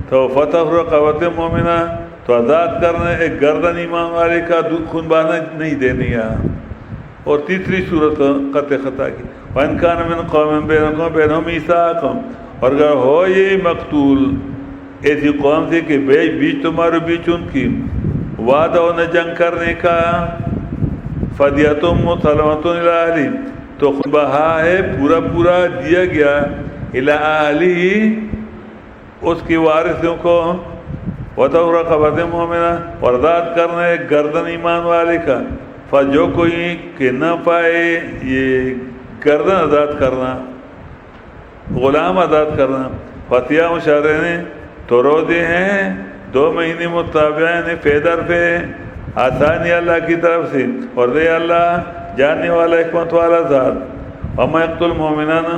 تو فتح رقبت مومنہ، تو آزاد کرنا ایک گردن ایمان والے کا، خون بہانا نہیں دینی ہے۔ اور تیسری صورت قطع خطا کی، وَإِنْ كَانَ مِنْ قَوْمٍ بَيْنَكُمْ وَبَيْنَهُمْ مِيثَاقٌ، اور اگر ہو یہ مقتول ایسی قوم سے کہ بیچ تمہارے بیچ ان کی وعدہ و نہ جنگ کرنے کا، فدیۃ مسلمۃ الی اہلہ، تو خون بہا ہے پورا دیا گیا، الی اہلہ، اس کے وارثوں کو، وَتَحْرِيرُ رَقَبَةٍ مُؤْمِنَةٍ، اور آزاد کرنا ہے گردن ایمان والے کا، جو کوئی کہ نہ پائے یہ گردن آزاد کرنا، غلام آزاد کرنا، فصیام شہرین، تو روزے ہیں 2 مہینے متابعین فی درفے، آسانی اللہ کی طرف سے، اور دے اللہ جاننے والا حکمت والا ذات۔ وَمَن يَقْتُلْ مُؤْمِنًا،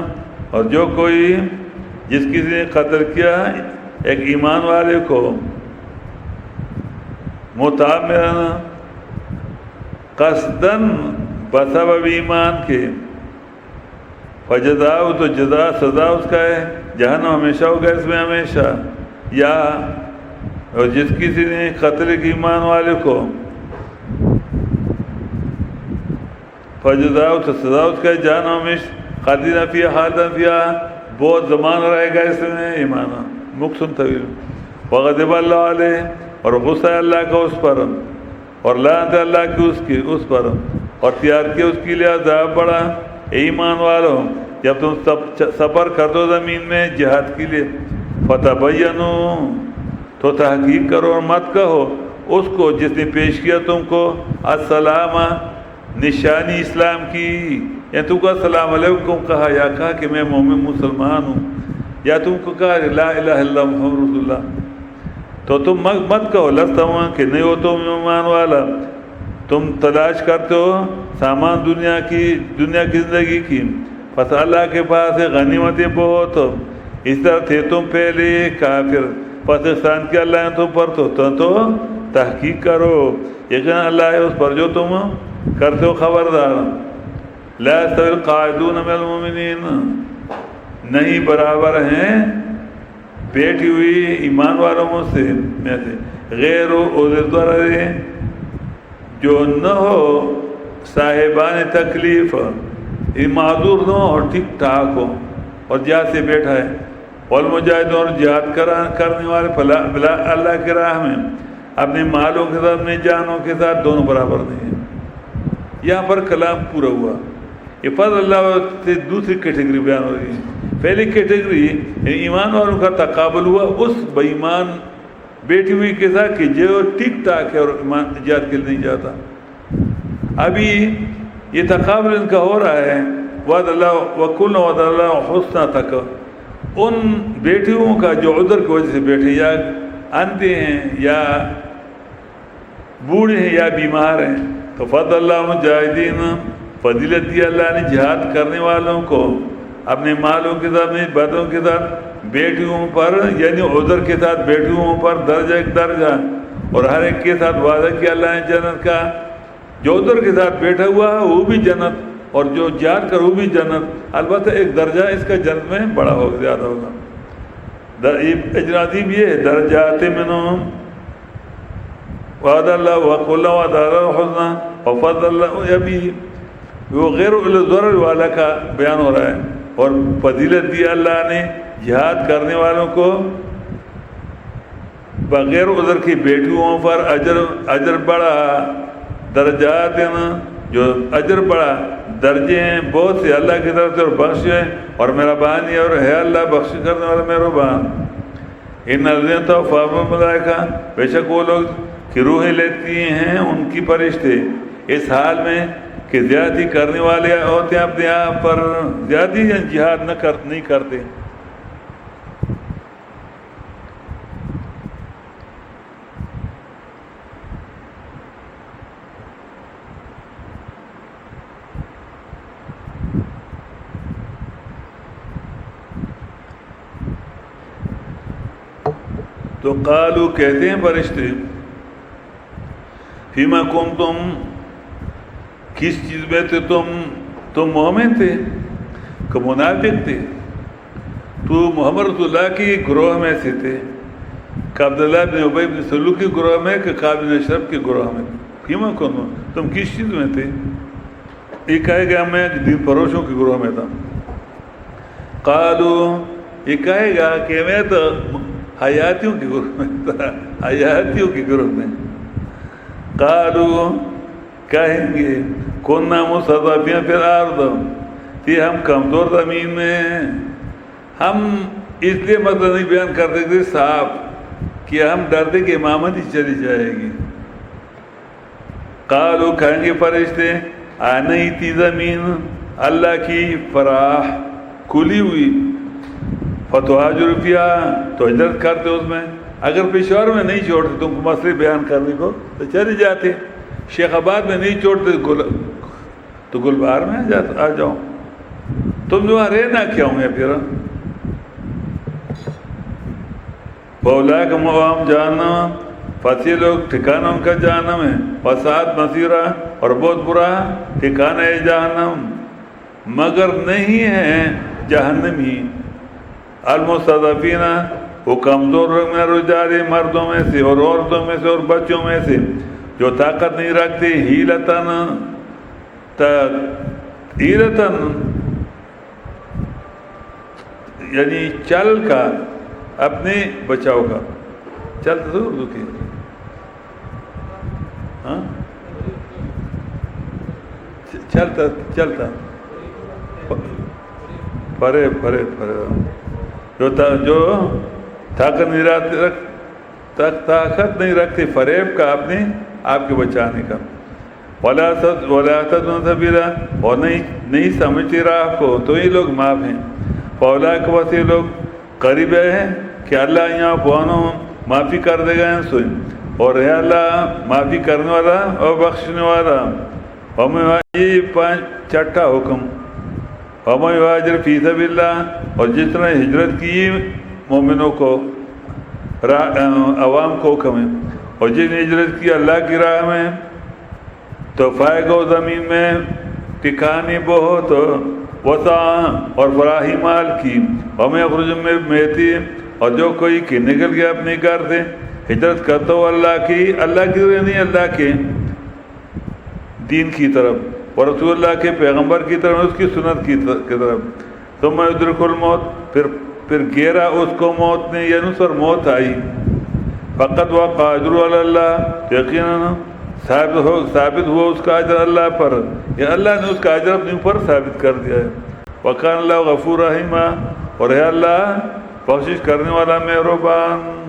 اور جو کوئی جس کسی نے قتل کیا ایک ایمان والے کو، متعمداً، قصداً، بسبب ایمان کے، فجزاؤ، تو جزا سزا اس کا ہے جہنم، ہمیشہ ہوگا اس میں ہمیشہ، یا اور جس کسی نے قتل کی ایمان والے کو، فجزاؤ، تو سزا اس کا ہے جہنم، ہمیشہ خالدین فیہا، خالدین فیہا، بہت زمان رہے گا اس میں، ایمان مقصد طویل۔ وغضب اللہ علیہ، اور غصہ اللہ کا اس پر، اور لعنت اللہ کی اس پر، اور تیار کیا اس کے لیے عذاب بڑا۔ ایمان والو، جب تم سفر کر دو زمین میں جہاد کے لیے، فتبینوا، تو تحقیق کرو اور مت کہو اس کو جس نے پیش کیا تم کو السلام، نشانی اسلام کی، یا تم کو السلام علیکم کہا، یا کہا کہ میں مومن مسلمان ہوں، یا تم کو کہا لا الہ الا اللہ محمد رسول اللہ، تو تم مت کہو لست مومن، کہ نہیں ہو تم ایمان والا، تم تلاش کرتے ہو سامان دنیا کی زندگی کی، پس اللہ کے پاس غنیمتیں بہت، اس طرح تھے تم پہلے کافر، پس احسان کیا اللہ نے تم پر، تو تحقیق کرو، یقین اللہ ہے اس پر جو تم کرتے ہو خبردار۔ لا یستوی القاعدون من المؤمنین، نہیں برابر ہیں بیٹھی ہوئی ایمان والوں میں سے، غیر اوذر ضرر، جو نہ ہو صاحبان تکلیف، معذور نہ ہو اور ٹھیک ٹھاک ہو، اور جہاد سے بیٹھا ہے، والمجاہدون، اور جہاد کرنے والے بلا اللہ کی راہ میں اپنے مالوں کے ساتھ، اپنے جانوں کے ساتھ، دونوں برابر نہیں ہیں۔ یہاں پر کلام پورا ہوا۔ یہ فضل اللہ سے دوسری کیٹیگری بیان ہو رہی ہے۔ پہلی کیٹیگری ایمان والوں کا تقابل ہوا اس بے ایمان بیٹھی ہوئی کے ساتھ کہ جو ٹھیک ٹھاک ہے اور ایمان جہاد کے لیے نہیں جاتا۔ ابھی یہ تقابل ان کا ہو رہا ہے، وعد اللہ وکل وعد اللہ حسنہ تک، ان بیٹیوں کا جو عذر کی وجہ سے بیٹھے، یا اندھے ہیں، یا بوڑھے ہیں، یا بیمار ہیں، تو فضل اللہ مجاہدین، فضیلت دی اللہ نے جہاد کرنے والوں کو، اپنے مالوں کے ساتھ، اپنے بدنوں کے ساتھ، بیٹیوں پر، یعنی عذر کے ساتھ بیٹیوں پر درجہ ایک درجہ، اور ہر ایک کے ساتھ وعدہ کیا اللہ نے جنت کا۔ جو عذر کے ساتھ بیٹھا ہوا ہے وہ بھی جنت، اور جو جان کر وہ بھی جنت، البتہ ایک درجہ اس کا جنت میں بڑا ہوگا، زیادہ ہوگا۔ اجنادی بھی ہے درجات منہم وعد اللہ وقل وعد الحسنہ وفضل اللہ، ابھی وہ غیر الضرر والا کا بیان ہو رہا ہے، اور فضیلت دی اللہ نے جہاد کرنے والوں کو بغیر عذر کی بیٹیوں پر اجر بڑا، درجات جو اجر بڑا، درجے ہیں بہت سے اللہ کی طرف سے، اور بخش ہے اور مہربانی، اور ہے اللہ بخش کرنے والا مہربان۔ ان الذین توفاہم الملائکہ، بے شک وہ لوگ کہ روحیں لیتی ہیں ان کی فرشتے، اس حال میں کہ زیادتی کرنے والے ہوتے ہیں اپنے آپ پر، زیادتی جہاد نہیں کرتے۔ تو قالو کہتے ہیں فرشتے، فیما کنتم، کس چیز میں تھے تم مومن تھے کہ منافق تھے؟ تو محمد رسول اللہ کی گروہ میں سے تھے کہ عبداللہ بن ابی بن سلول کی گروہ میں کہ کعب بن اشرف کی گروہ میں؟ فیما کنتم، تم کس چیز میں تھے؟ یہ کہے گا میں دین فروشوں کی گروہ میں تھا۔ قالو، یہ کہے گا کہ میں تو حیاتیوں کی گروہ میں تھا، حیاتیوں کی گروہ میں۔ قالو، کہیں گے کننا مستضعفین فی الارض، کہ ہم کمزور زمین میں ہیں، ہم اس لیے مطلب نہیں بیان کرتے تھے صاحب کہ ہم ڈرتے کہ امامت ہی چلی جائے گی۔ قالو، کہیں گے فرشتے نہیں تھی زمین اللہ کی فراح کھلی ہوئی، فتوحاجر فیہا، تو ہجرت کرتے اس میں۔ اگر پشاور میں نہیں چھوڑتے تم کو مسئلے بیان کرنے کو تو چلے جاتے، شیخ آباد میں نہیں چھوڑتے تو گلبہار میں آ جاؤ، تم جو وہاں رہنا کیا ہوں گے پھر؟ فَأُولَٰئِكَ مَأْوَاهُمْ جَهَنَّمُ، پس یہ لوگ ٹھکانہ ان کا جہنم ہے، وَسَاءَتْ مَصِيرًا، اور بہت برا ٹھکانہ ہے جہنم، مگر نہیں ہے جہنمی المستضعفین، وہ کمزور لوگ میں رجال، مردوں میں سے اور عورتوں میں سے اور بچوں میں سے، جو طاقت نہیں رکھتے، ہیلتن یعنی چل کا، اپنے بچاؤ کا، چلتا تو اردو کی، ہاں چلتا پرے جو طاقت نہیں رکھتے فریب کا، اپنے آپ کے بچانے کا۔ وَلَا سَبِيلًا، اور نہیں سمجھتے راہ کو، تو یہ لوگ معاف ہیں۔ فَأُولَٰئِكَ، بس یہ لوگ قریب ہے کہ اللہ یہاں پہنو معافی کر دے گا ان سے، اور ہے اللہ معافی کرنے والا اور بخشنے والا۔ یہ چھٹا حکم، وَمَن يُهَاجِرْ فِي سَبِيلِ اللَّهِ، اور جس نے ہجرت کی مومنوں کو، عوام کو حکم ہے، اور جس نے ہجرت کی اللہ کی راہ میں، تو پائے گا زمین میں ٹھکانے بہت وسع اور فراہی مال کی، وَمَن يَخْرُجْ مِن بَيْتِهِ، اور جو کوئی کہ نکل گیا اپنے گھر سے، ہجرت کرتا ہو اللہ کی نہیں، اللہ کے دین کی طرف اور رسول اللہ کے پیغمبر کی طرف، اس کی سنت کی طرف، ثم یدرک الموت، پھر گھیرا اس کو موت نے، یعنی اس پر موت آئی، فقط وقع اجر علی اللہ، یقیناً ثابت ہوا اس کا اجر اللہ پر، یا اللہ نے اس کا اجر اپنے اوپر ثابت کر دیا ہے۔ وکان اللہ غفور رحیمہ، اور ہے اللہ بخشش کرنے والا مہربان۔